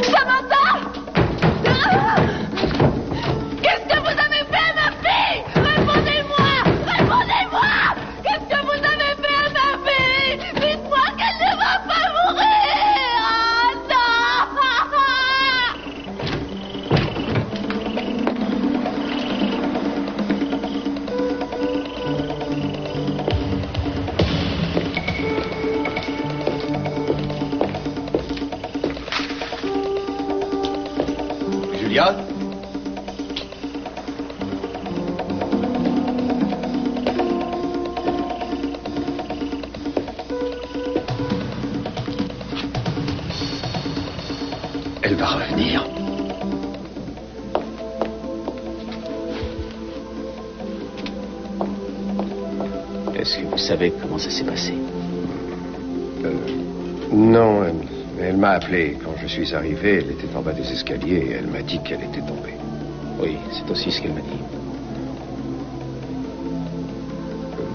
Samantha! Qu'est-ce que vous avez fait à ma fille? Répondez-moi! Répondez-moi! Qu'est-ce que vous avez fait à ma fille? Dites-moi qu'elle ne va pas mourir! Ah non! Julia? Elle va revenir. Est-ce que vous savez comment ça s'est passé? Non, elle m'a appelé. Quand je suis arrivé, elle était en bas des escaliers et elle m'a dit qu'elle était tombée. Oui, c'est aussi ce qu'elle m'a dit.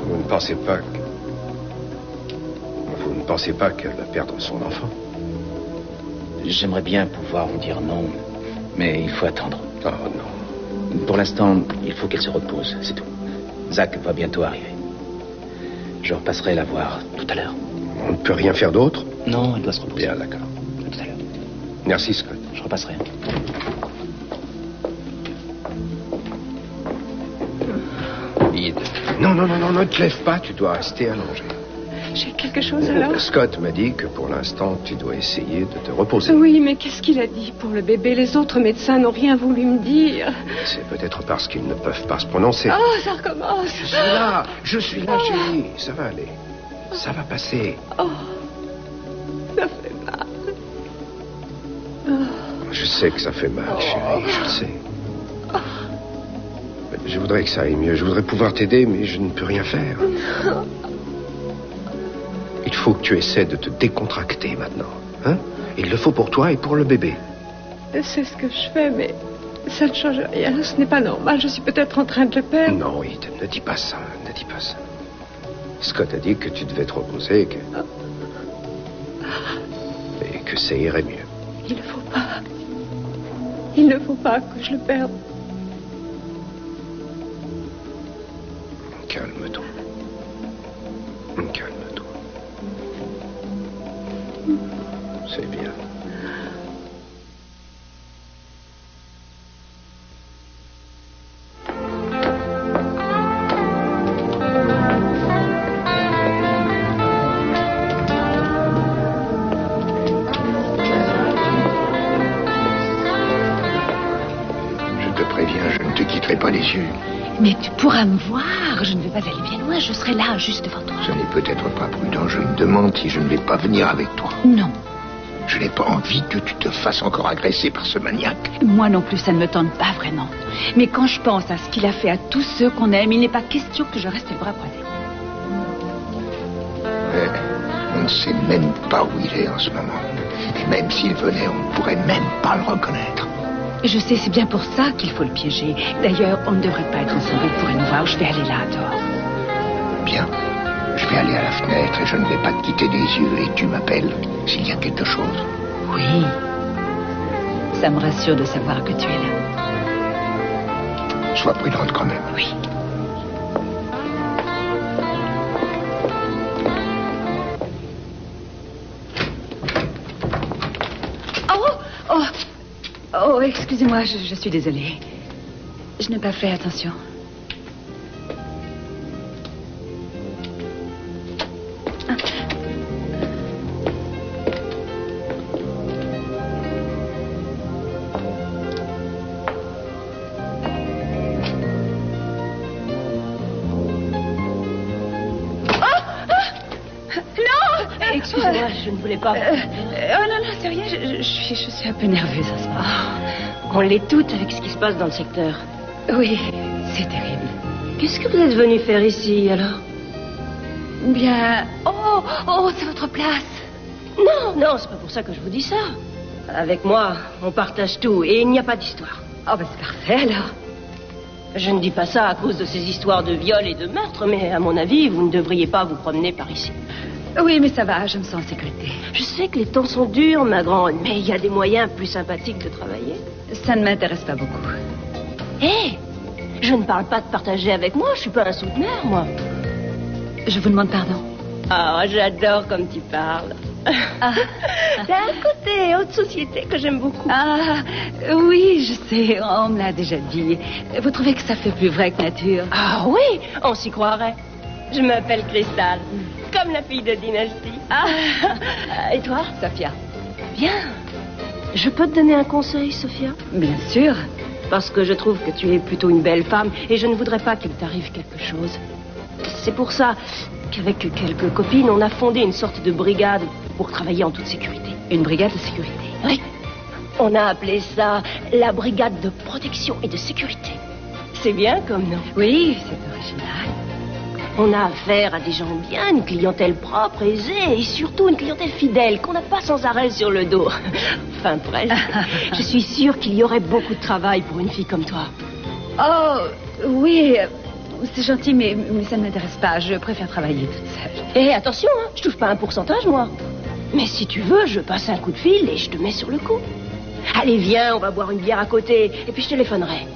Vous ne pensez pas que... Vous ne pensez pas qu'elle va perdre son enfant? J'aimerais bien pouvoir vous dire non, mais il faut attendre. Oh non. Pour l'instant, il faut qu'elle se repose, c'est tout. Zach va bientôt arriver. Je repasserai la voir tout à l'heure. On ne peut rien faire d'autre? Non, elle doit se reposer. Bien, d'accord. À tout à l'heure. Merci, Scott. Je repasserai. Non, ne te lève pas, tu dois rester allongé. J'ai quelque chose alors? Scott m'a dit que pour l'instant, tu dois essayer de te reposer. Oui, mais qu'est-ce qu'il a dit pour le bébé? Les autres médecins n'ont rien voulu me dire. C'est peut-être parce qu'ils ne peuvent pas se prononcer. Oh, ça recommence. Je suis là, chérie. Ça va aller. Ça va passer. Oh, ça fait mal. Je sais que ça fait mal, chérie, je le sais. Je voudrais que ça aille mieux. Je voudrais pouvoir t'aider, mais je ne peux rien faire. Il faut que tu essaies de te décontracter maintenant. Hein? Il le faut pour toi et pour le bébé. C'est ce que je fais, mais ça ne change rien. Ce n'est pas normal. Je suis peut-être en train de le perdre. Non, Ethan, ne dis pas ça. Ne dis pas ça. Scott a dit que tu devais te reposer et que ça irait mieux. Il ne faut pas. Il ne faut pas que je le perde. Calme-toi. Calme-toi. C'est bien. Pas les yeux. Mais tu pourras me voir. Je ne vais pas aller bien loin. Je serai là, juste devant toi. Ce n'est peut-être pas prudent. Je me demande si je ne vais pas venir avec toi. Non. Je n'ai pas envie que tu te fasses encore agresser par ce maniaque. Moi non plus, ça ne me tente pas vraiment. Mais quand je pense à ce qu'il a fait à tous ceux qu'on aime, il n'est pas question que je reste le bras croisé. On ne sait même pas où il est en ce moment. Et même s'il venait, on ne pourrait même pas le reconnaître. Je sais, c'est bien pour ça qu'il faut le piéger. D'ailleurs, on ne devrait pas être ensemble pour une voir. Je vais aller là, dehors. Bien. Je vais aller à la fenêtre et je ne vais pas te quitter des yeux. Et tu m'appelles s'il y a quelque chose. Oui. Ça me rassure de savoir que tu es là. Sois prudente quand même. Oui. Oh, excusez-moi, je suis désolée. Je n'ai pas fait attention. Ah. Excusez-moi, je ne voulais pas. Oh non, c'est rien, je suis un peu nerveuse à ce moment. On l'est toutes avec ce qui se passe dans le secteur. Oui, c'est terrible. Qu'est-ce que vous êtes venu faire ici, alors? Bien... Oh, c'est votre place. Non, c'est pas pour ça que je vous dis ça. Avec moi, on partage tout et il n'y a pas d'histoire. Oh, ben c'est parfait, alors. Je ne dis pas ça à cause de ces histoires de viol et de meurtre, mais à mon avis, vous ne devriez pas vous promener par ici. Oui, mais ça va, je me sens en sécurité. Je sais que les temps sont durs, ma grande, mais il y a des moyens plus sympathiques de travailler. Ça ne m'intéresse pas beaucoup. Hé, je ne parle pas de partager avec moi, je suis pas un souteneur, moi. Je vous demande pardon. Ah, j'adore comme tu parles. Ah. T'as un côté haute société que j'aime beaucoup. Ah, oui, je sais, on me l'a déjà dit. Vous trouvez que ça fait plus vrai que nature? Ah oui, on s'y croirait. Je m'appelle Cristal, comme la fille de Dynastie. Ah. Et toi? Sophia. Bien. Je peux te donner un conseil, Sophia? Bien sûr. Parce que je trouve que tu es plutôt une belle femme et je ne voudrais pas qu'il t'arrive quelque chose. C'est pour ça qu'avec quelques copines, on a fondé une sorte de brigade pour travailler en toute sécurité. Une brigade de sécurité? Oui. On a appelé ça la brigade de protection et de sécurité. C'est bien comme nom. Oui, c'est original. On a affaire à des gens bien, une clientèle propre, aisée et surtout une clientèle fidèle qu'on n'a pas sans arrêt sur le dos. Enfin, presque. Je suis sûre qu'il y aurait beaucoup de travail pour une fille comme toi. Oh, oui, c'est gentil, mais ça ne m'intéresse pas. Je préfère travailler toute seule. Et attention, hein, je touche pas un pourcentage, moi. Mais si tu veux, je passe un coup de fil et je te mets sur le coup. Allez, viens, on va boire une bière à côté et puis je téléphonerai.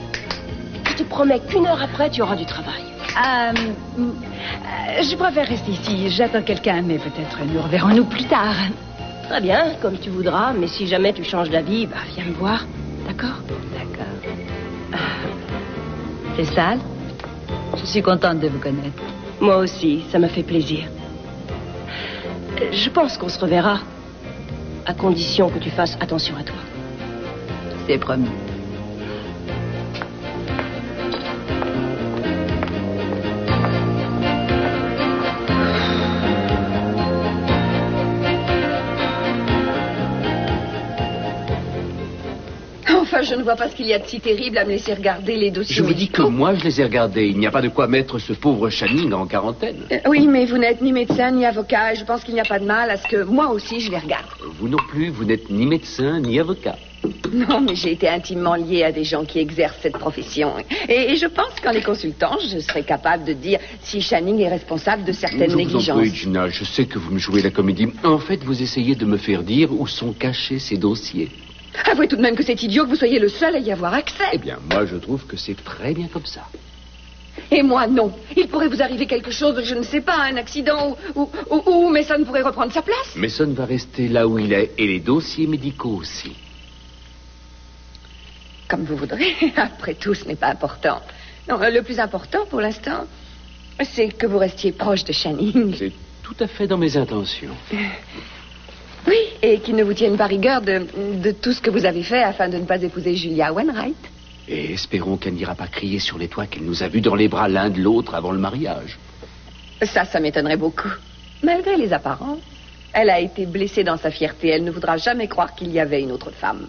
Je te promets qu'1 heure après, tu auras du travail. Je préfère rester ici. J'attends quelqu'un, mais peut-être nous reverrons-nous plus tard. Très bien, comme tu voudras, mais si jamais tu changes d'avis, bah viens me voir, d'accord? D'accord. Cristal, je suis contente de vous connaître. Moi aussi, ça m'a fait plaisir. Je pense qu'on se reverra, à condition que tu fasses attention à toi. C'est promis. Enfin, je ne vois pas ce qu'il y a de si terrible à me laisser regarder les dossiers. Je vous dis que médicaux. moi, je les ai regardés. Il n'y a pas de quoi mettre ce pauvre Channing en quarantaine. Oui, mais vous n'êtes ni médecin ni avocat et je pense qu'il n'y a pas de mal à ce que moi aussi je les regarde. Vous non plus, vous n'êtes ni médecin ni avocat. Non, mais j'ai été intimement liée à des gens qui exercent cette profession. Et je pense qu'en les consultant, je serais capable de dire si Channing est responsable de certaines Je vous en négligences. prie, Gina, je sais que vous me jouez la comédie. En fait, vous essayez de me faire dire où sont cachés ces dossiers. Avouez tout de même que c'est idiot que vous soyez le seul à y avoir accès. Eh bien, moi, je trouve que c'est très bien comme ça. Et moi, non. Il pourrait vous arriver quelque chose, je ne sais pas, un accident ou Mason pourrait reprendre sa place. Mason va rester là où il est, et les dossiers médicaux aussi. Comme vous voudrez. Après tout, ce n'est pas important. Non, le plus important pour l'instant, c'est que vous restiez proche de Channing. C'est tout à fait dans mes intentions. Oui, et qu'il ne vous tienne pas rigueur de tout ce que vous avez fait afin de ne pas épouser Julia Wainwright. Et espérons qu'elle n'ira pas crier sur les toits qu'elle nous a vus dans les bras l'un de l'autre avant le mariage. Ça m'étonnerait beaucoup. Malgré les apparences, elle a été blessée dans sa fierté. Elle ne voudra jamais croire qu'il y avait une autre femme.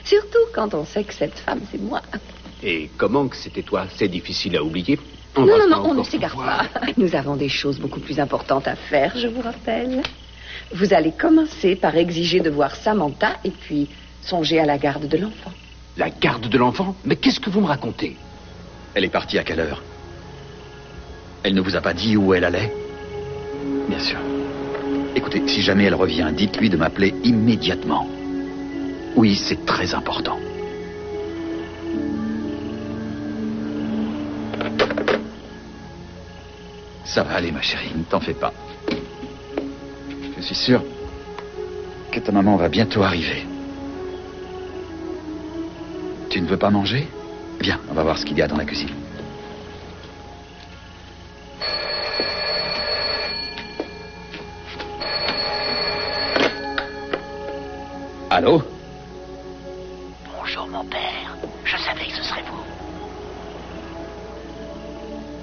Surtout quand on sait que cette femme, c'est moi. Et comment que c'était toi? C'est difficile à oublier. Non, on ne s'égare pas. Nous avons des choses beaucoup plus importantes à faire, je vous rappelle. Vous allez commencer par exiger de voir Samantha et puis songer à la garde de l'enfant. La garde de l'enfant? Mais qu'est-ce que vous me racontez? Elle est partie à quelle heure? Elle ne vous a pas dit où elle allait? Bien sûr. Écoutez, si jamais elle revient, dites-lui de m'appeler immédiatement. Oui, c'est très important. Ça va aller, ma chérie, ne t'en fais pas. Je suis sûr que ta maman va bientôt arriver. Tu ne veux pas manger? Viens, on va voir ce qu'il y a dans la cuisine. Allô? Bonjour, mon père. Je savais que ce serait vous.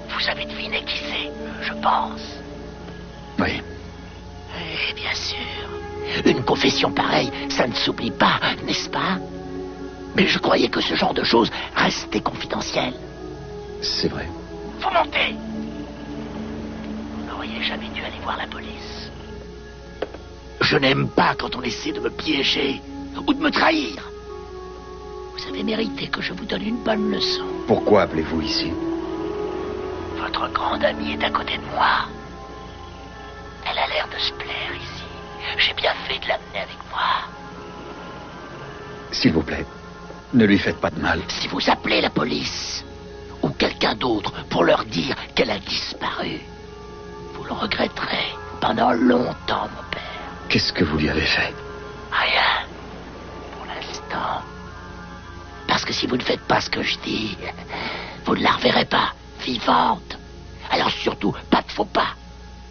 Vous avez deviné qui c'est, je pense. Oui. Eh bien sûr. Une confession pareille, ça ne s'oublie pas, n'est-ce pas? Mais je croyais que ce genre de choses restait confidentiel. C'est vrai. Vous montez. Vous n'auriez jamais dû aller voir la police. Je n'aime pas quand on essaie de me piéger ou de me trahir. Vous Vous avez mérité que je vous donne une bonne leçon. Pourquoi appelez-vous ici? Votre grande amie est à côté de moi. Elle a l'air de se plaire ici. J'ai bien fait de l'amener avec moi. S'il vous plaît, ne lui faites pas de mal. Si vous appelez la police ou quelqu'un d'autre pour leur dire qu'elle a disparu, vous le regretterez pendant longtemps, mon père. Qu'est-ce que vous lui avez fait? Rien, pour l'instant. Parce que si vous ne faites pas ce que je dis, vous ne la reverrez pas, vivante. Alors surtout, pas de faux pas,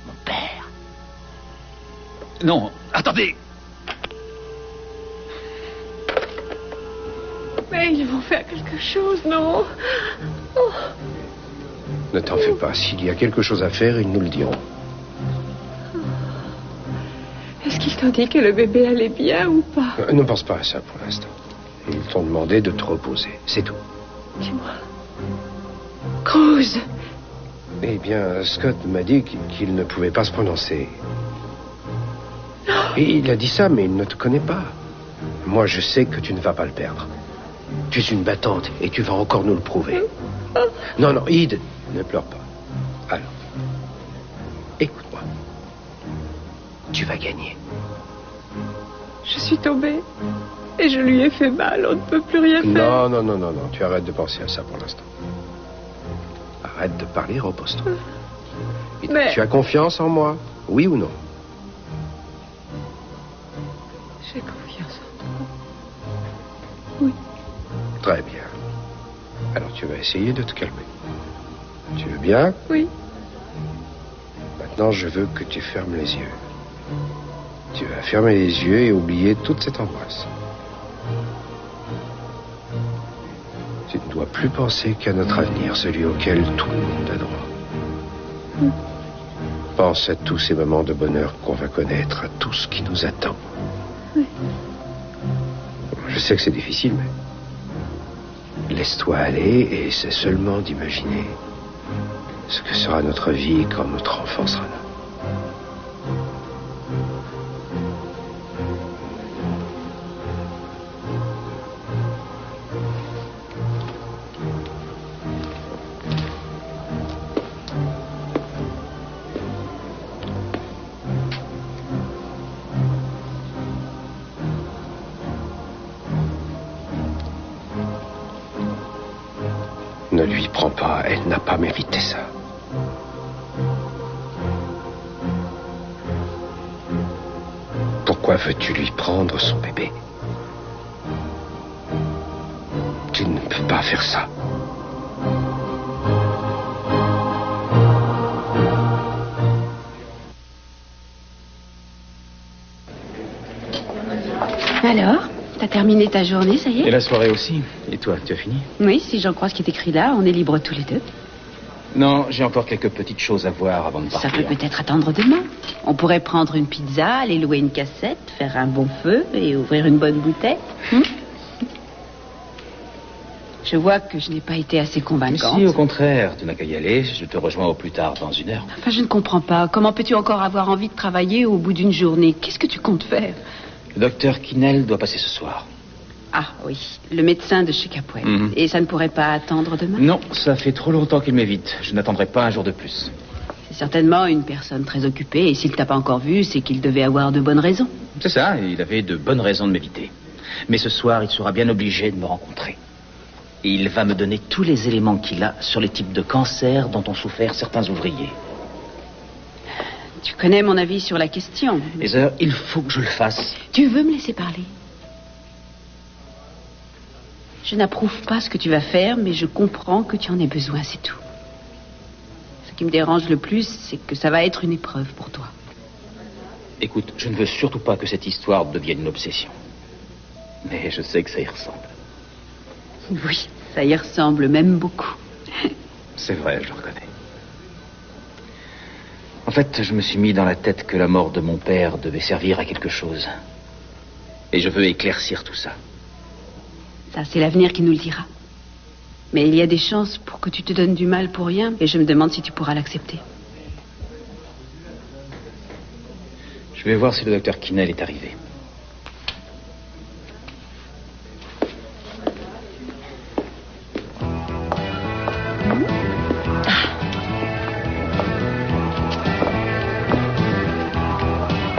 mon père. Non, attendez. Mais ils vont faire quelque chose, non? Ne t'en fais pas. S'il y a quelque chose à faire, ils nous le diront. Est-ce qu'ils t'ont dit que le bébé allait bien ou pas? Ne pense pas à ça pour l'instant. Ils t'ont demandé de te reposer. C'est tout. Dis-moi. Cruz. Eh bien, Scott m'a dit qu'il ne pouvait pas se prononcer. Et il a dit ça, mais il ne te connaît pas. Moi, je sais que tu ne vas pas le perdre. Tu es une battante et tu vas encore nous le prouver. Non, non, Ide, ne pleure pas. Alors, écoute-moi. Tu vas gagner. Je suis tombée et je lui ai fait mal. On ne peut plus rien faire. Non, non, non, non, non. Tu arrêtes de penser à ça pour l'instant. Arrête de parler, repose-toi. Mais... Tu as confiance en moi, oui ou non? J'ai confiance en toi. Oui. Très bien. Alors tu vas essayer de te calmer. Tu veux bien? Oui. Maintenant, je veux que tu fermes les yeux. Tu vas fermer les yeux et oublier toute cette angoisse. Tu ne dois plus penser qu'à notre avenir, celui auquel tout le monde a droit. Pense à tous ces moments de bonheur qu'on va connaître, à tout ce qui nous attend. Oui. Je sais que c'est difficile, mais laisse-toi aller et c'est seulement d'imaginer ce que sera notre vie quand notre enfant sera là. Ne lui prends pas, elle n'a pas mérité ça. Pourquoi veux-tu lui prendre son bébé? Tu ne peux pas faire ça. Alors, t'as terminé ta journée, ça y est? Et la soirée aussi. Et toi, tu as fini? Oui, si j'en crois ce qui est écrit là, on est libres tous les deux. Non, j'ai encore quelques petites choses à voir avant de Ça partir. peut peut-être attendre demain. On pourrait prendre une pizza, aller louer une cassette, faire un bon feu et ouvrir une bonne bouteille. Je vois que je n'ai pas été assez Mais convaincante. si, au contraire, tu n'as qu'à y aller. Je te rejoins au plus tard dans 1 heure. Enfin, je ne comprends pas. Comment peux-tu encore avoir envie de travailler au bout d'une journée? Qu'est-ce que tu comptes faire? Le docteur Kinnell doit passer ce soir. Ah oui, le médecin de chez Capwell. Mhm. Et ça ne pourrait pas attendre demain? Non, ça fait trop longtemps qu'il m'évite. Je n'attendrai pas un jour de plus. C'est certainement une personne très occupée. Et s'il t'a pas encore vu, c'est qu'il devait avoir de bonnes raisons. C'est ça, il avait de bonnes raisons de m'éviter. Mais ce soir, il sera bien obligé de me rencontrer. Et il va me donner tous les éléments qu'il a sur les types de cancers dont ont souffert certains ouvriers. Tu connais mon avis sur la question. Heather, il faut que je le fasse. Tu veux me laisser parler? Je n'approuve pas ce que tu vas faire, mais je comprends que tu en aies besoin, c'est tout. Ce qui me dérange le plus, c'est que ça va être une épreuve pour toi. Écoute, je ne veux surtout pas que cette histoire devienne une obsession. Mais je sais que ça y ressemble. Oui, ça y ressemble même beaucoup. C'est vrai, je le reconnais. En fait, je me suis mis dans la tête que la mort de mon père devait servir à quelque chose. Et je veux éclaircir tout ça. Ça, c'est l'avenir qui nous le dira. Mais il y a des chances pour que tu te donnes du mal pour rien, et je me demande si tu pourras l'accepter. Je vais voir si le docteur Kinnell est arrivé.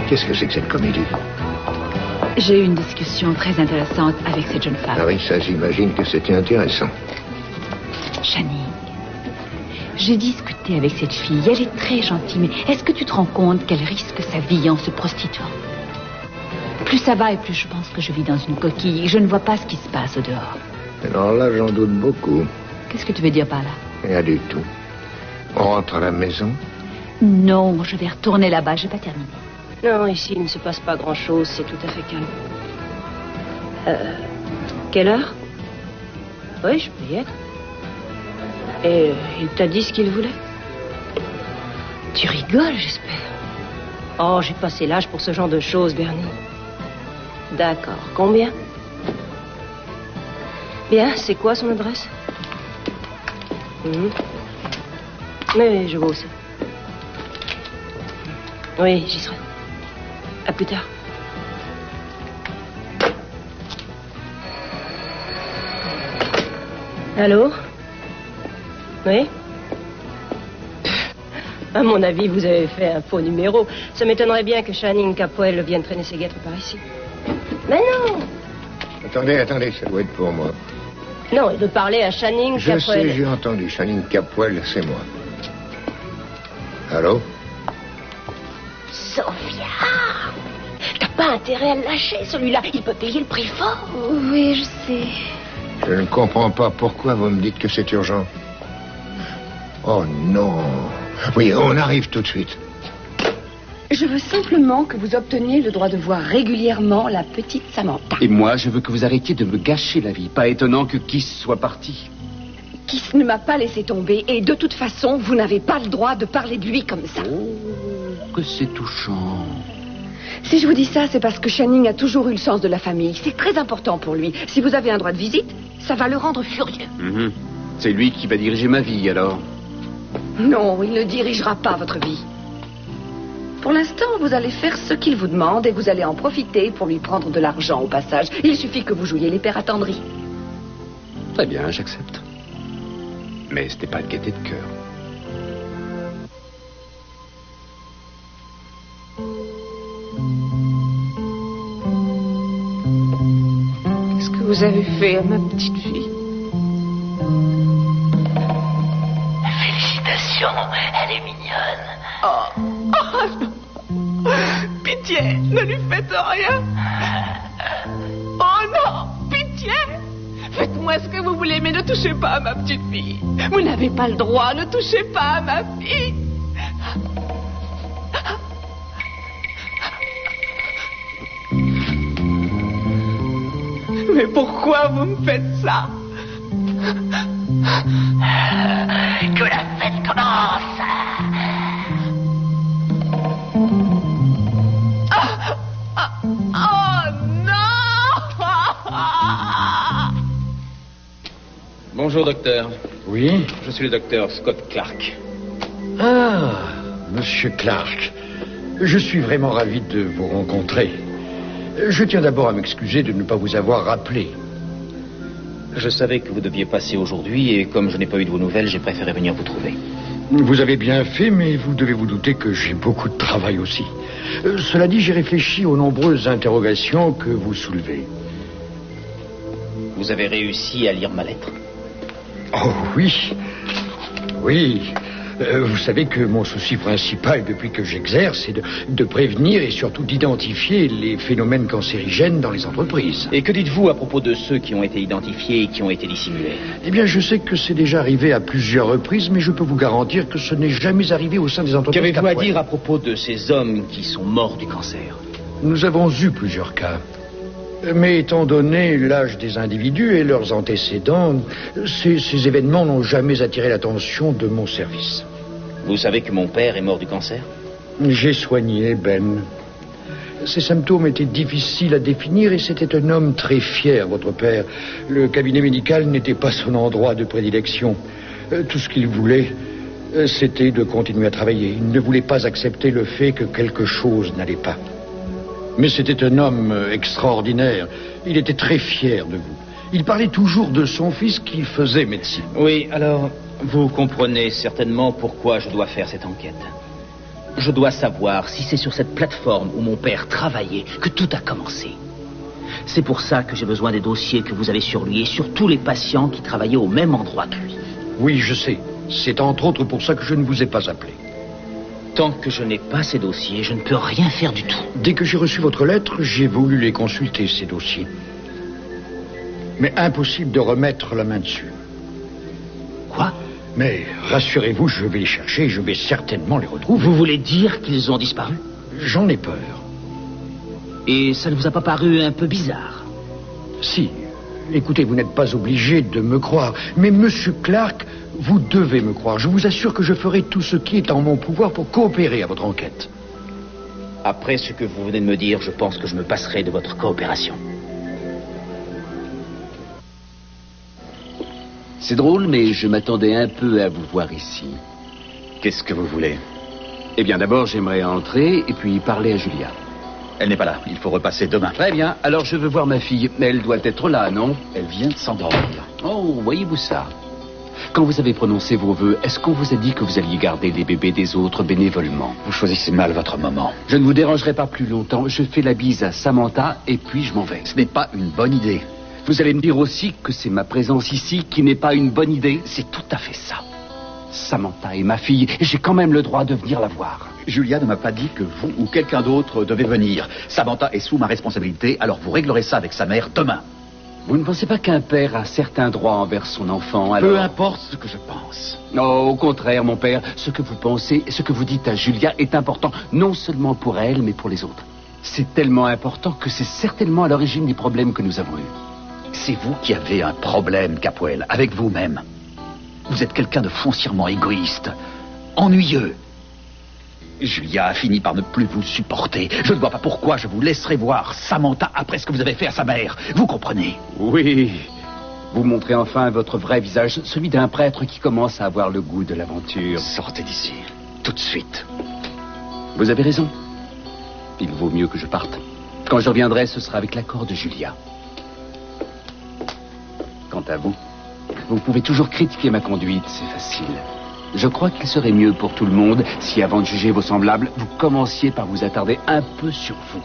Qu'est-ce que c'est que cette comédie? J'ai eu une discussion très intéressante avec cette jeune femme. Ah oui, ça, j'imagine que c'était intéressant. Channing, j'ai discuté avec cette fille. Elle est très gentille, mais est-ce que tu te rends compte qu'elle risque sa vie en se prostituant? Plus ça va et plus je pense que je vis dans une coquille. Je ne vois pas ce qui se passe au dehors. Alors là, j'en doute beaucoup. Qu'est-ce que tu veux dire par là? Rien du tout. On rentre à la maison? Non, je vais retourner là-bas. Je n'ai pas terminé. Non, ici, il ne se passe pas grand-chose. C'est tout à fait calme. Quelle heure? Oui, je peux y être. Et il t'a dit ce qu'il voulait? Tu rigoles, j'espère. Oh, j'ai passé l'âge pour ce genre de choses, Bernie. D'accord. Combien? Bien, c'est quoi son adresse? Mais je vois aussi. Oui, j'y serai. À plus tard. Allô? Oui? À mon avis, vous avez fait un faux numéro. Ça m'étonnerait bien que Channing Capwell vienne traîner ses guêtres par ici. Mais non! Attendez, ça doit être pour moi. Non, il veut parler à Channing Capwell. Je sais, j'ai entendu. Channing Capwell, c'est moi. Allô? Sophia! T'as pas intérêt à le lâcher, celui-là. Il peut payer le prix fort. Oui, je sais. Je ne comprends pas pourquoi vous me dites que c'est urgent. Oh non. Oui, on arrive tout de suite. Je veux simplement que vous obteniez le droit de voir régulièrement la petite Samantha. Et moi, je veux que vous arrêtiez de me gâcher la vie. Pas étonnant que Kiss soit parti. Kiss ne m'a pas laissé tomber et de toute façon, vous n'avez pas le droit de parler de lui comme ça. Oh, que c'est touchant. Si je vous dis ça, c'est parce que Channing a toujours eu le sens de la famille. C'est très important pour lui. Si vous avez un droit de visite, ça va le rendre furieux. C'est lui qui va diriger ma vie, alors. Non, il ne dirigera pas votre vie. Pour l'instant, vous allez faire ce qu'il vous demande et vous allez en profiter pour lui prendre de l'argent au passage. Il suffit que vous jouiez les pères attendris. Très bien, j'accepte. Mais ce n'est pas de gaieté de cœur. Qu'est-ce que vous avez fait à ma petite fille? Félicitations, elle est mignonne. Oh non. Pitié, ne lui faites rien. Oh non, pitié. Faites-moi ce que vous voulez, mais ne touchez pas à ma petite fille. Vous n'avez pas le droit, ne touchez pas à ma fille. Mais pourquoi vous me faites ça? Que la fête commence. Oh non! Bonjour, docteur. Oui? Je suis le docteur Scott Clark. Ah, monsieur Clark. Je suis vraiment ravi de vous rencontrer. Je tiens d'abord à m'excuser de ne pas vous avoir rappelé. Je savais que vous deviez passer aujourd'hui et comme je n'ai pas eu de vos nouvelles, j'ai préféré venir vous trouver. Vous avez bien fait, mais vous devez vous douter que j'ai beaucoup de travail aussi. Cela dit, j'ai réfléchi aux nombreuses interrogations que vous soulevez. Vous avez réussi à lire ma lettre? Oh oui. Oui. Vous savez que mon souci principal depuis que j'exerce, c'est de prévenir et surtout d'identifier les phénomènes cancérigènes dans les entreprises. Et que dites-vous à propos de ceux qui ont été identifiés et qui ont été dissimulés? Eh bien, je sais que c'est déjà arrivé à plusieurs reprises, mais je peux vous garantir que ce n'est jamais arrivé au sein des entreprises. Qu'avez-vous à dire à propos de ces hommes qui sont morts du cancer? Nous avons eu plusieurs cas. Mais étant donné l'âge des individus et leurs antécédents, ces événements n'ont jamais attiré l'attention de mon service. Vous savez que mon père est mort du cancer? J'ai soigné Ben. Ces symptômes étaient difficiles à définir et c'était un homme très fier, votre père. Le cabinet médical n'était pas son endroit de prédilection. Tout ce qu'il voulait, c'était de continuer à travailler. Il ne voulait pas accepter le fait que quelque chose n'allait pas. Mais c'était un homme extraordinaire. Il était très fier de vous. Il parlait toujours de son fils qui faisait médecine. Oui, alors, vous comprenez certainement pourquoi je dois faire cette enquête. Je dois savoir si c'est sur cette plateforme où mon père travaillait que tout a commencé. C'est pour ça que j'ai besoin des dossiers que vous avez sur lui et sur tous les patients qui travaillaient au même endroit que lui. Oui, je sais. C'est entre autres pour ça que je ne vous ai pas appelé. Tant que je n'ai pas ces dossiers, je ne peux rien faire du tout. Dès que j'ai reçu votre lettre, j'ai voulu les consulter, ces dossiers. Mais impossible de remettre la main dessus. Quoi? Mais rassurez-vous, je vais les chercher et je vais certainement les retrouver. Vous voulez dire qu'ils ont disparu? J'en ai peur. Et ça ne vous a pas paru un peu bizarre? Si. Écoutez, vous n'êtes pas obligé de me croire. Mais Monsieur Clark, vous devez me croire. Je vous assure que je ferai tout ce qui est en mon pouvoir pour coopérer à votre enquête. Après ce que vous venez de me dire, je pense que je me passerai de votre coopération. C'est drôle, mais je m'attendais un peu à vous voir ici. Qu'est-ce que vous voulez? Eh bien, d'abord, j'aimerais entrer et puis parler à Julia. Elle n'est pas là. Il faut repasser demain. Très bien. Alors, je veux voir ma fille. Elle doit être là, non? Elle vient de s'endormir. Oh, voyez-vous ça? Quand vous avez prononcé vos vœux, est-ce qu'on vous a dit que vous alliez garder les bébés des autres bénévolement? Vous choisissez mal votre moment. Je ne vous dérangerai pas plus longtemps. Je fais la bise à Samantha et puis je m'en vais. Ce n'est pas une bonne idée. Vous allez me dire aussi que c'est ma présence ici qui n'est pas une bonne idée? C'est tout à fait ça. Samantha est ma fille et j'ai quand même le droit de venir la voir. Julia ne m'a pas dit que vous ou quelqu'un d'autre devait venir. Samantha est sous ma responsabilité, alors vous réglerez ça avec sa mère demain. Vous ne pensez pas qu'un père a certains droits envers son enfant, alors... Peu importe ce que je pense. Non, au contraire, mon père, ce que vous pensez, ce que vous dites à Julia est important, non seulement pour elle, mais pour les autres. C'est tellement important que c'est certainement à l'origine des problèmes que nous avons eus. C'est vous qui avez un problème, Capwell, avec vous-même. Vous êtes quelqu'un de foncièrement égoïste, ennuyeux. Julia a fini par ne plus vous supporter. Je ne vois pas pourquoi je vous laisserai voir Samantha après ce que vous avez fait à sa mère. Vous comprenez? Oui. Vous montrez enfin votre vrai visage, celui d'un prêtre qui commence à avoir le goût de l'aventure. Sortez d'ici, tout de suite. Vous avez raison. Il vaut mieux que je parte. Quand je reviendrai, ce sera avec l'accord de Julia. Quant à vous, vous pouvez toujours critiquer ma conduite, c'est facile. Je crois qu'il serait mieux pour tout le monde si, avant de juger vos semblables, vous commenciez par vous attarder un peu sur vous.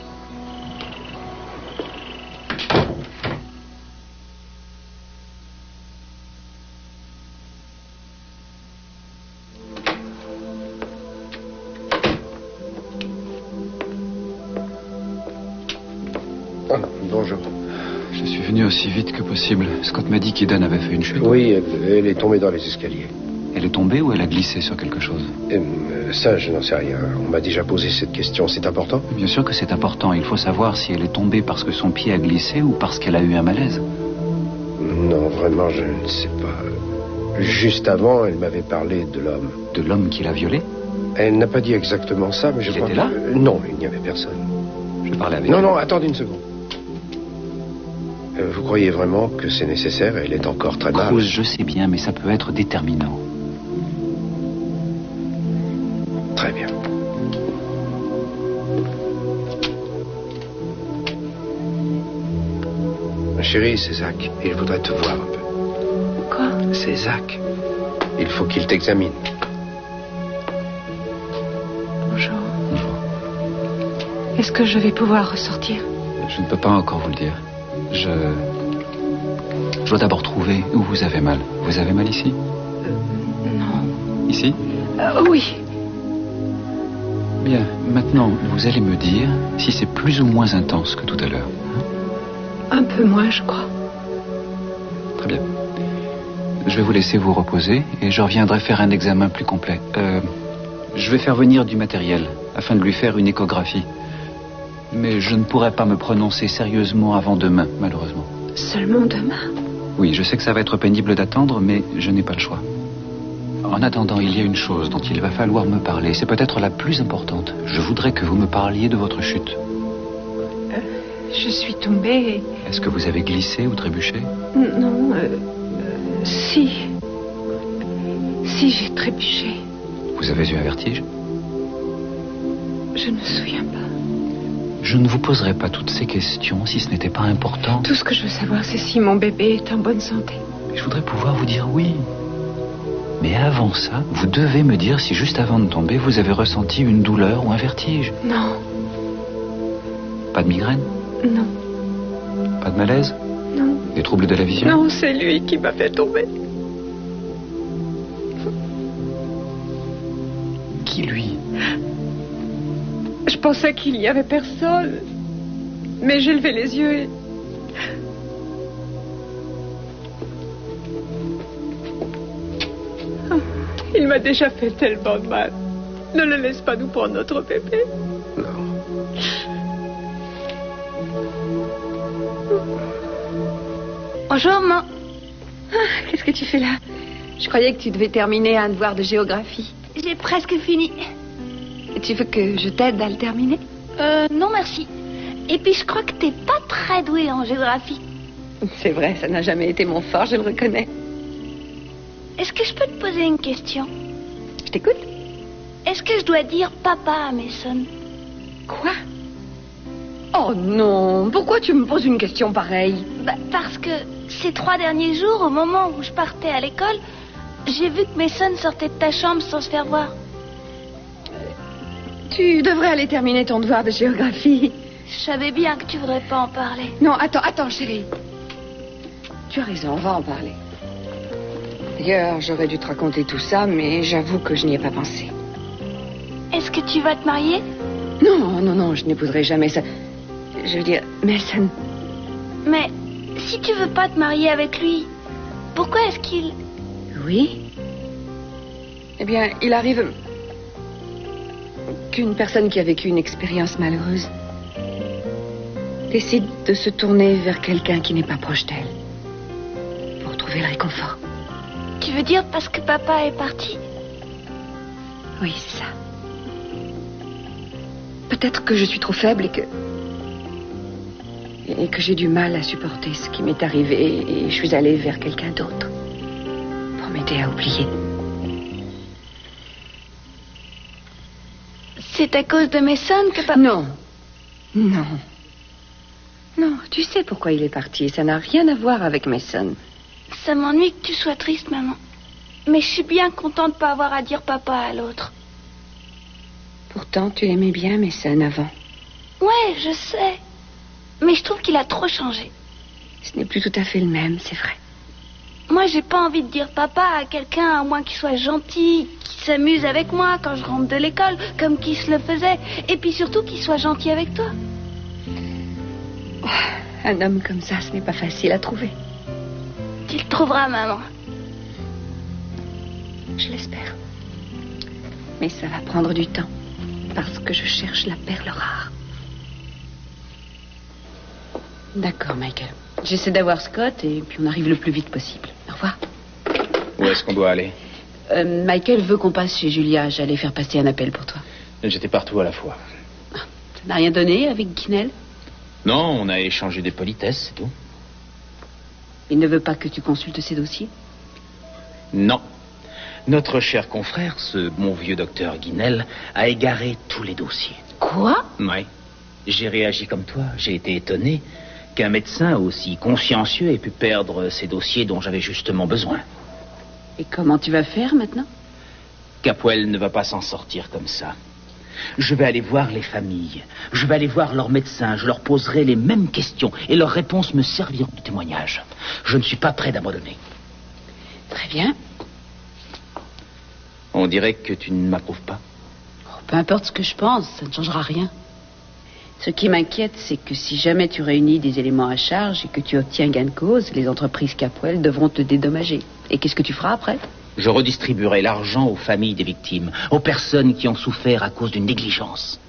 Bonjour. Je suis venu aussi vite que possible. Scott m'a dit qu'Eden avait fait une chute. Oui, elle est tombée dans les escaliers. Elle est tombée ou elle a glissé sur quelque chose? Ça, je n'en sais rien. On m'a déjà posé cette question. C'est important? Bien sûr que c'est important. Il faut savoir si elle est tombée parce que son pied a glissé ou parce qu'elle a eu un malaise. Non, vraiment, je ne sais pas. Juste avant, elle m'avait parlé de l'homme. De l'homme qui l'a violée? Elle n'a pas dit exactement ça, mais je crois était là? Non, il n'y avait personne. Je parlais avec Non, elle. non, attendez une seconde. Vous croyez vraiment que c'est nécessaire? Elle est encore très mal. Cruz, je sais bien, mais ça peut être déterminant. Très bien. Chérie, c'est Zach. Il voudrait te voir un peu. Quoi? C'est Zach. Il faut qu'il t'examine. Bonjour. Est-ce que je vais pouvoir ressortir? Je ne peux pas encore vous le dire. Je dois d'abord trouver où vous avez mal. Vous avez mal ici? Non. Ici? Oui. Bien, maintenant, vous allez me dire si c'est plus ou moins intense que tout à l'heure. Un peu moins, je crois. Très bien. Je vais vous laisser vous reposer et je reviendrai faire un examen plus complet. Je vais faire venir du matériel afin de lui faire une échographie. Mais je ne pourrai pas me prononcer sérieusement avant demain, malheureusement. Seulement demain? Oui, je sais que ça va être pénible d'attendre, mais je n'ai pas le choix. En attendant, il y a une chose dont il va falloir me parler. C'est peut-être la plus importante. Je voudrais que vous me parliez de votre chute. Je suis tombée et... Est-ce que vous avez glissé ou trébuché? Non, si. Si, j'ai trébuché. Vous avez eu un vertige? Je ne me souviens pas. Je ne vous poserai pas toutes ces questions si ce n'était pas important. Tout ce que je veux savoir, c'est si mon bébé est en bonne santé. Je voudrais pouvoir vous dire oui. Mais avant ça, vous devez me dire si juste avant de tomber, vous avez ressenti une douleur ou un vertige. Non. Pas de migraine? Non. Pas de malaise? Non. Des troubles de la vision? Non, c'est lui qui m'a fait tomber. Qui, lui? Je pensais qu'il n'y avait personne. Mais j'ai levé les yeux et... Il m'a déjà fait tellement de mal. Ne le laisse pas nous prendre notre bébé. Non. Bonjour, maman. Qu'est-ce que tu fais là? Je croyais que tu devais terminer un devoir de géographie. J'ai presque fini. Et tu veux que je t'aide à le terminer? Non merci. Et puis je crois que t'es pas très douée en géographie. C'est vrai, ça n'a jamais été mon fort, je le reconnais. Est-ce que je peux te poser une question? Je t'écoute. Est-ce que je dois dire papa à Mason? Quoi? Oh non, pourquoi tu me poses une question pareille? Parce que ces 3 derniers jours, au moment où je partais à l'école, j'ai vu que Mason sortait de ta chambre sans se faire voir. Tu devrais aller terminer ton devoir de géographie. Je savais bien que tu voudrais pas en parler. Non, attends, chérie. Tu as raison, on va en parler. D'ailleurs, j'aurais dû te raconter tout ça, mais j'avoue que je n'y ai pas pensé. Est-ce que tu vas te marier? Non, je n'épouserai jamais ça. Je veux dire, Mason. Mais si tu veux pas te marier avec lui, pourquoi est-ce qu'il... Oui? Eh bien, il arrive qu'une personne qui a vécu une expérience malheureuse décide de se tourner vers quelqu'un qui n'est pas proche d'elle pour trouver le réconfort. Tu veux dire parce que papa est parti? Oui, c'est ça. Peut-être que je suis trop faible et que j'ai du mal à supporter ce qui m'est arrivé et je suis allée vers quelqu'un d'autre pour m'aider à oublier. C'est à cause de Mason que papa... Non, tu sais pourquoi il est parti. Ça n'a rien à voir avec Mason. Ça m'ennuie que tu sois triste, maman. Mais je suis bien contente de pas avoir à dire papa à l'autre. Pourtant, tu aimais bien Mason avant. Ouais, je sais. Mais je trouve qu'il a trop changé. Ce n'est plus tout à fait le même, c'est vrai. Moi, j'ai pas envie de dire papa à quelqu'un, à moins qu'il soit gentil, qu'il s'amuse avec moi quand je rentre de l'école, comme qu'il se le faisait. Et puis surtout qu'il soit gentil avec toi. Oh, un homme comme ça, ce n'est pas facile à trouver. Tu le trouveras, maman. Je l'espère. Mais ça va prendre du temps, parce que je cherche la perle rare. D'accord, Michael. J'essaie d'avoir Scott et puis on arrive le plus vite possible. Au revoir. Où est-ce qu'on doit aller? Michael veut qu'on passe chez Julia. J'allais faire passer un appel pour toi. J'étais partout à la fois. Ça n'a rien donné avec Guinel? Non, on a échangé des politesses, c'est tout. Il ne veut pas que tu consultes ses dossiers? Non. Notre cher confrère, ce bon vieux docteur Guinel, a égaré tous les dossiers. Quoi? Oui. J'ai réagi comme toi. J'ai été étonné qu'un médecin aussi consciencieux ait pu perdre ces dossiers dont j'avais justement besoin. Et comment tu vas faire maintenant? Capwell ne va pas s'en sortir comme ça. Je vais aller voir les familles. Je vais aller voir leurs médecins. Je leur poserai les mêmes questions et leurs réponses me serviront de témoignage. Je ne suis pas prêt d'abandonner. Très bien. On dirait que tu ne m'approuves pas. Peu importe ce que je pense, ça ne changera rien. Ce qui m'inquiète, c'est que si jamais tu réunis des éléments à charge et que tu obtiens gain de cause, les entreprises Capwell devront te dédommager. Et qu'est-ce que tu feras après? Je redistribuerai l'argent aux familles des victimes, aux personnes qui ont souffert à cause d'une négligence.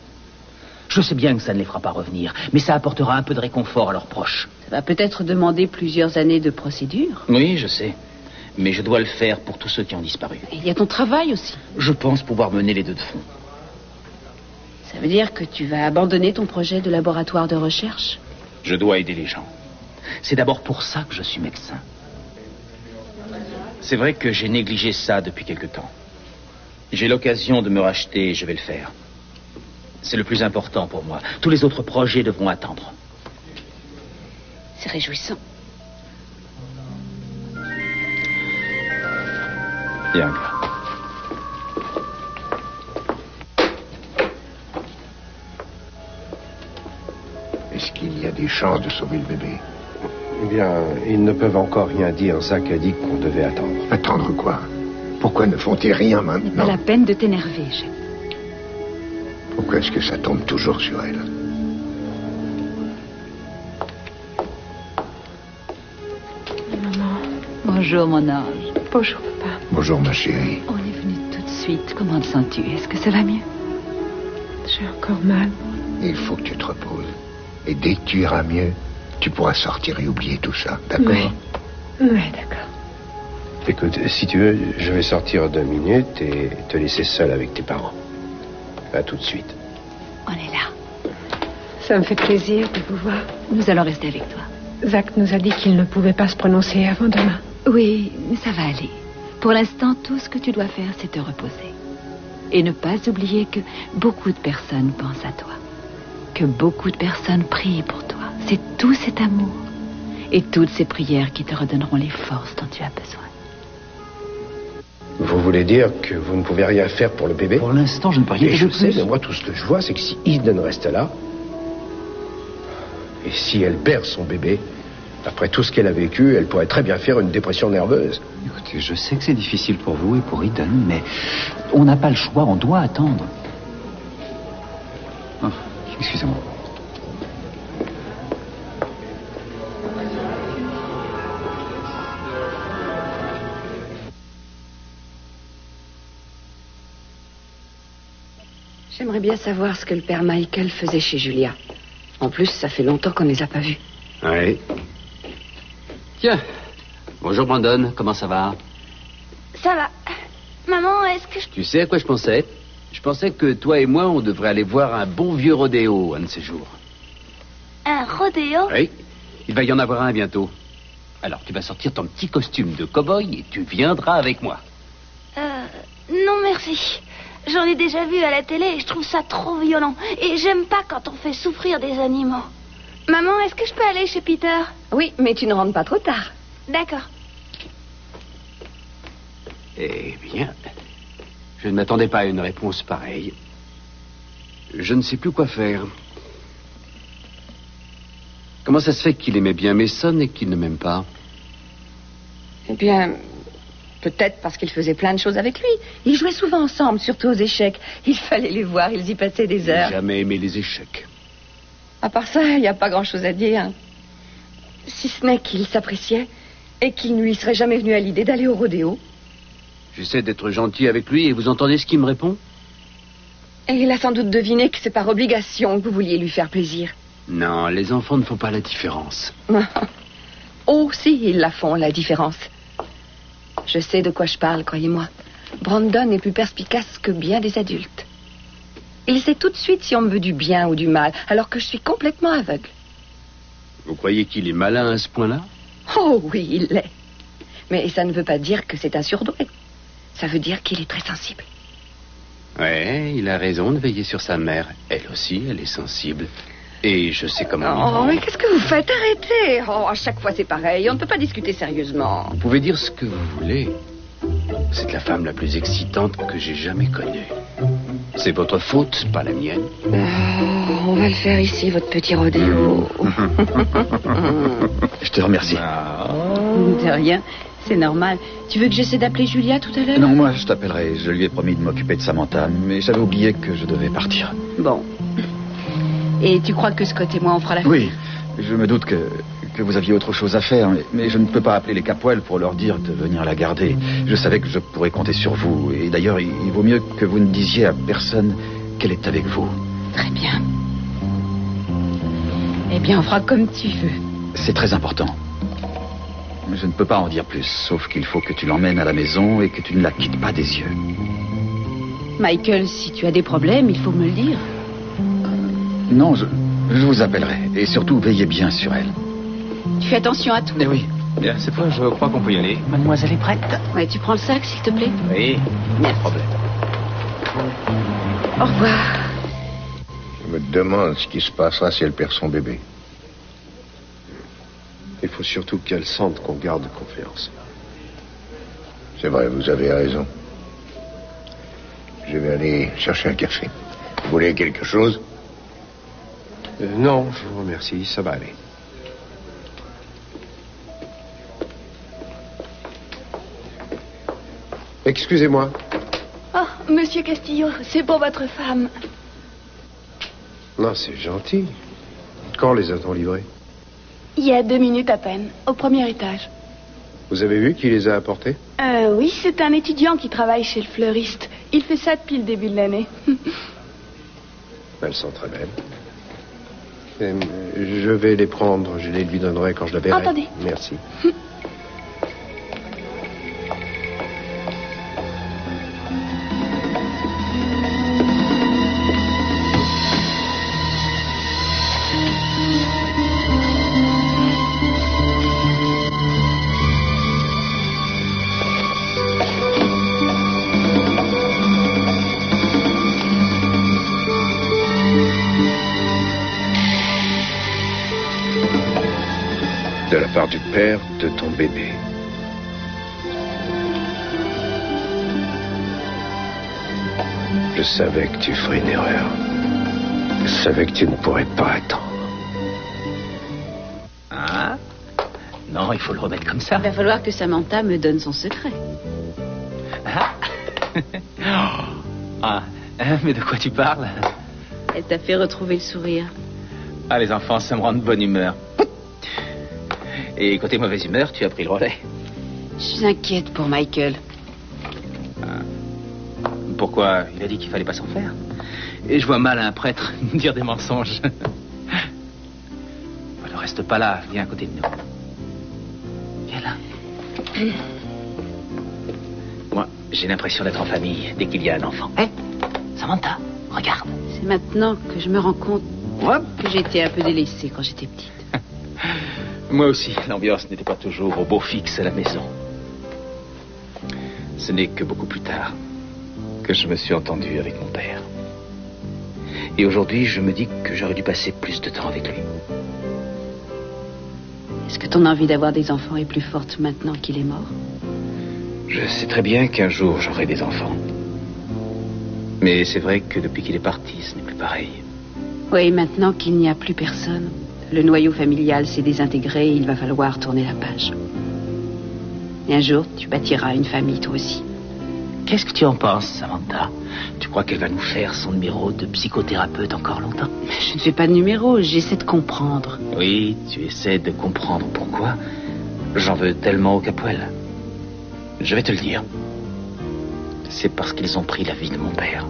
Je sais bien que ça ne les fera pas revenir, mais ça apportera un peu de réconfort à leurs proches. Ça va peut-être demander plusieurs années de procédure. Oui, je sais. Mais je dois le faire pour tous ceux qui ont disparu. Et il y a ton travail aussi. Je pense pouvoir mener les deux de front. Ça veut dire que tu vas abandonner ton projet de laboratoire de recherche? Je dois aider les gens. C'est d'abord pour ça que je suis médecin. C'est vrai que j'ai négligé ça depuis quelque temps. J'ai l'occasion de me racheter et je vais le faire. C'est le plus important pour moi. Tous les autres projets devront attendre. C'est réjouissant. Bien, gars. Est-ce qu'il y a des chances de sauver le bébé? Eh bien, ils ne peuvent encore rien dire. Zach a dit qu'on devait attendre. Attendre quoi? Pourquoi ne font-ils rien Pas maintenant? la peine de t'énerver, chérie. Pourquoi est-ce que ça tombe toujours sur elle? Maman. Bonjour, mon ange. Bonjour, papa. Bonjour, ma chérie. On est venu tout de suite. Comment te sens-tu? Est-ce que ça va mieux? J'ai encore mal. Il faut que tu te reposes. Et dès que tu iras mieux, tu pourras sortir et oublier tout ça, d'accord? Oui, d'accord. Écoute, si tu veux, je vais sortir 2 minutes et te laisser seul avec tes parents. À tout de suite. On est là. Ça me fait plaisir de vous voir. Nous allons rester avec toi. Zach nous a dit qu'il ne pouvait pas se prononcer avant demain. Oui, mais ça va aller. Pour l'instant, tout ce que tu dois faire, c'est te reposer. Et ne pas oublier que beaucoup de personnes pensent à toi. Que beaucoup de personnes prient pour toi. C'est tout cet amour et toutes ces prières qui te redonneront les forces dont tu as besoin. Vous voulez dire que vous ne pouvez rien faire pour le bébé? Pour l'instant, je ne peux rien Et faire je de sais, plus. mais moi, tout ce que je vois, c'est que si Eden reste là, et si elle perd son bébé, après tout ce qu'elle a vécu, elle pourrait très bien faire une dépression nerveuse. Écoutez, je sais que c'est difficile pour vous et pour Eden, mais on n'a pas le choix, on doit attendre. Oh, excusez-moi. J'aimerais bien savoir ce que le père Michael faisait chez Julia. En plus, ça fait longtemps qu'on ne les a pas vus. Oui. Tiens. Bonjour, Brandon. Comment ça va? Ça va. Maman, est-ce que je... Tu sais à quoi je pensais? Je pensais que toi et moi, on devrait aller voir un bon vieux rodéo un de ces jours. Un rodéo? Oui. Il va y en avoir un bientôt. Alors, tu vas sortir ton petit costume de cow-boy et tu viendras avec moi. Non, merci. J'en ai déjà vu à la télé et je trouve ça trop violent. Et j'aime pas quand on fait souffrir des animaux. Maman, est-ce que je peux aller chez Peter? Oui, mais tu ne rentres pas trop tard. D'accord. Eh bien, je ne m'attendais pas à une réponse pareille. Je ne sais plus quoi faire. Comment ça se fait qu'il aimait bien Mason et qu'il ne m'aime pas? Eh bien, peut-être parce qu'ils faisaient plein de choses avec lui. Ils jouaient souvent ensemble, surtout aux échecs. Il fallait les voir, ils y passaient des J'ai heures. jamais aimé les échecs. À part ça, il n'y a pas grand-chose à dire. Si ce n'est qu'il s'appréciait et qu'il ne lui serait jamais venu à l'idée d'aller au rodéo. J'essaie d'être gentil avec lui et vous entendez ce qu'il me répond? Et il a sans doute deviné que c'est par obligation que vous vouliez lui faire plaisir. Non, les enfants ne font pas la différence. Oh, si, ils la font, la différence. Je sais de quoi je parle, croyez-moi. Brandon est plus perspicace que bien des adultes. Il sait tout de suite si on me veut du bien ou du mal, alors que je suis complètement aveugle. Vous croyez qu'il est malin à ce point-là? Oh oui, il l'est. Mais ça ne veut pas dire que c'est un surdoué. Ça veut dire qu'il est très sensible. Ouais, il a raison de veiller sur sa mère. Elle aussi, elle est sensible. Et je sais comment... Oh, mais qu'est-ce que vous faites? Arrêtez. Oh, à chaque fois c'est pareil. On ne peut pas discuter sérieusement. Vous pouvez dire ce que vous voulez. C'est la femme la plus excitante que j'ai jamais connue. C'est votre faute, pas la mienne. Oh, on va le faire ici, votre petit rodéo. Je te remercie. De rien, c'est normal. Tu veux que j'essaie d'appeler Julia tout à l'heure? Non, moi, je t'appellerai. Je lui ai promis de m'occuper de Samantha, mais j'avais oublié que je devais partir. Bon. Et tu crois que Scott et moi, on fera la... Oui, je me doute que vous aviez autre chose à faire, mais je ne peux pas appeler les Capwell pour leur dire de venir la garder. Je savais que je pourrais compter sur vous. Et d'ailleurs, il vaut mieux que vous ne disiez à personne qu'elle est avec vous. Très bien. Eh bien, on fera comme tu veux. C'est très important. Je ne peux pas en dire plus, sauf qu'il faut que tu l'emmènes à la maison et que tu ne la quittes pas des yeux. Michael, si tu as des problèmes, il faut me le dire. Non, je vous appellerai. Et surtout, veillez bien sur elle. Tu fais attention à tout. Eh oui. Bien, cette fois, je crois qu'on peut y aller. Mademoiselle est prête? Ouais, tu prends le sac, s'il te plaît? Oui, pas de problème. Au revoir. Je me demande ce qui se passera si elle perd son bébé. Il faut surtout qu'elle sente qu'on garde confiance. C'est vrai, vous avez raison. Je vais aller chercher un café. Vous voulez quelque chose? Non, je vous remercie, ça va aller. Excusez-moi. Oh, monsieur Castillo, c'est pour votre femme. Non, c'est gentil. Quand les a-t-on livrés? Il y a 2 minutes à peine, au premier étage. Vous avez vu qui les a apportés? Oui, c'est un étudiant qui travaille chez le fleuriste. Il fait ça depuis le début de l'année. Elles sont très belles. Je vais les prendre, je les lui donnerai quand je la verrai. Attendez. Merci. De la part du père de ton bébé. Je savais que tu ferais une erreur. Je savais que tu ne pourrais pas attendre. Ah? Non, il faut le remettre comme ça. Il va falloir que Samantha me donne son secret. Ah, mais de quoi tu parles? Elle t'a fait retrouver le sourire. Ah, les enfants, ça me rend de bonne humeur. Et côté mauvaise humeur, tu as pris le relais. Je suis inquiète pour Michael. Pourquoi? Il a dit qu'il fallait pas s'en faire. Et je vois mal un prêtre dire des mensonges. Ne reste pas là, viens à côté de nous. Viens là. Moi, j'ai l'impression d'être en famille dès qu'il y a un enfant. Hé, Samantha, regarde. C'est maintenant que je me rends compte que j'étais un peu délaissée quand j'étais petite. Moi aussi, l'ambiance n'était pas toujours au beau fixe à la maison. Ce n'est que beaucoup plus tard que je me suis entendu avec mon père. Et aujourd'hui, je me dis que j'aurais dû passer plus de temps avec lui. Est-ce que ton envie d'avoir des enfants est plus forte maintenant qu'il est mort? Je sais très bien qu'un jour, j'aurai des enfants. Mais c'est vrai que depuis qu'il est parti, ce n'est plus pareil. Oui, maintenant qu'il n'y a plus personne, le noyau familial s'est désintégré et il va falloir tourner la page. Et un jour, tu bâtiras une famille, toi aussi. Qu'est-ce que tu en penses, Samantha? Tu crois qu'elle va nous faire son numéro de psychothérapeute encore longtemps? Je ne fais pas de numéro, j'essaie de comprendre. Oui, tu essaies de comprendre pourquoi j'en veux tellement au Capoel. Je vais te le dire. C'est parce qu'ils ont pris la vie de mon père.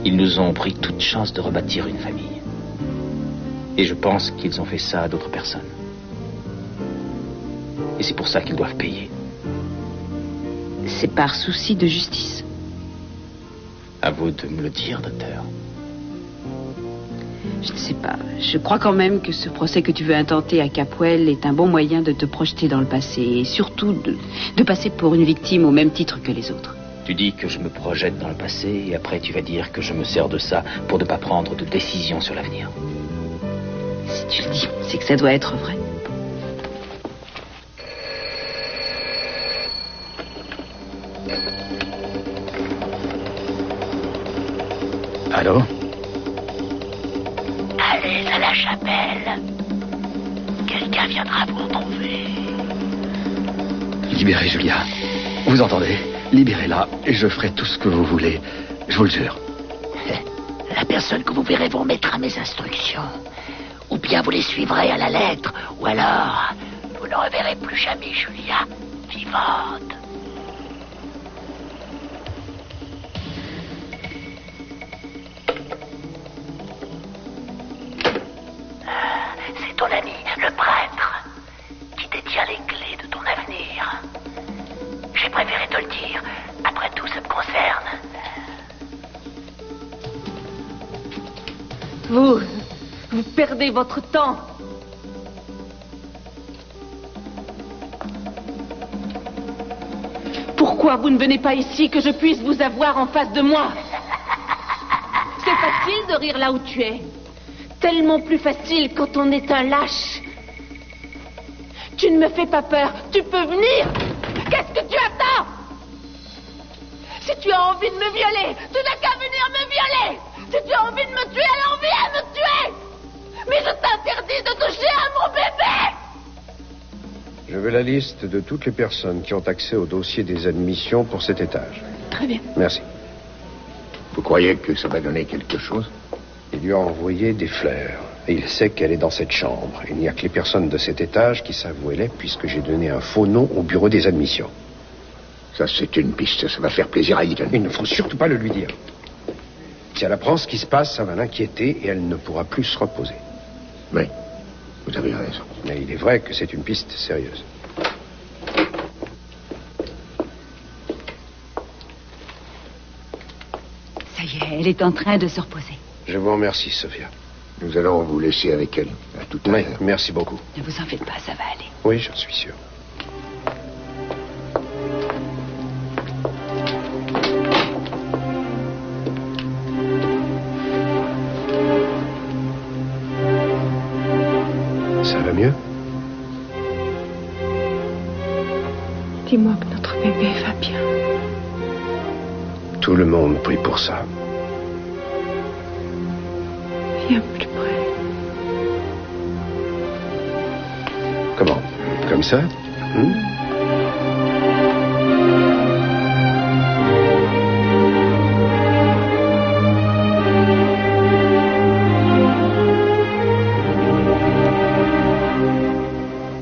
Ils nous ont pris toute chance de rebâtir une famille. Et je pense qu'ils ont fait ça à d'autres personnes. Et c'est pour ça qu'ils doivent payer. C'est par souci de justice. À vous de me le dire, docteur. Je ne sais pas. Je crois quand même que ce procès que tu veux intenter à Capoel est un bon moyen de te projeter dans le passé et surtout de passer pour une victime au même titre que les autres. Tu dis que je me projette dans le passé et après tu vas dire que je me sers de ça pour ne pas prendre de décision sur l'avenir. Si tu le dis, c'est que ça doit être vrai. Allô? Allez à la chapelle. Quelqu'un viendra vous retrouver. Libérez Julia. Vous entendez? Libérez-la et je ferai tout ce que vous voulez. Je vous le jure. La personne que vous verrez vous remettra mes instructions. Ou bien vous les suivrez à la lettre. Ou alors, vous ne reverrez plus jamais Julia vivante. C'est ton ami, le prêtre, qui détient les clés de ton avenir. J'ai préféré te le dire. Après tout, ça me concerne. Vous perdez votre temps. Pourquoi vous ne venez pas ici que je puisse vous avoir en face de moi? C'est facile de rire là où tu es. Tellement plus facile quand on est un lâche. Tu ne me fais pas peur. Tu peux venir. Qu'est-ce que tu attends? Si tu as envie de me violer, tu n'as qu'à venir me violer. Si tu as envie de me tuer, alors viens me tuer. Mais je t'interdis de toucher à mon bébé. Je veux la liste de toutes les personnes qui ont accès au dossier des admissions pour cet étage. Très bien. Merci. Vous croyez que ça va donner quelque chose? Il lui a envoyé des fleurs. Et il sait qu'elle est dans cette chambre. Il n'y a que les personnes de cet étage qui savent où elle est, puisque j'ai donné un faux nom au bureau des admissions. Ça, c'est une piste. Ça va faire plaisir à Eden. Il ne faut surtout pas le lui dire. Si elle apprend ce qui se passe, ça va l'inquiéter et elle ne pourra plus se reposer. Oui, vous avez raison. Mais il est vrai que c'est une piste sérieuse. Ça y est, elle est en train de se reposer. Je vous remercie, Sophia. Nous allons vous laisser avec elle. À tout à l'heure. Merci beaucoup. Ne vous en faites pas, ça va aller. Oui, j'en suis sûr. Ça va mieux? Dis-moi que notre bébé va bien. Tout le monde prie pour ça. Viens plus près. Comment? Comme ça?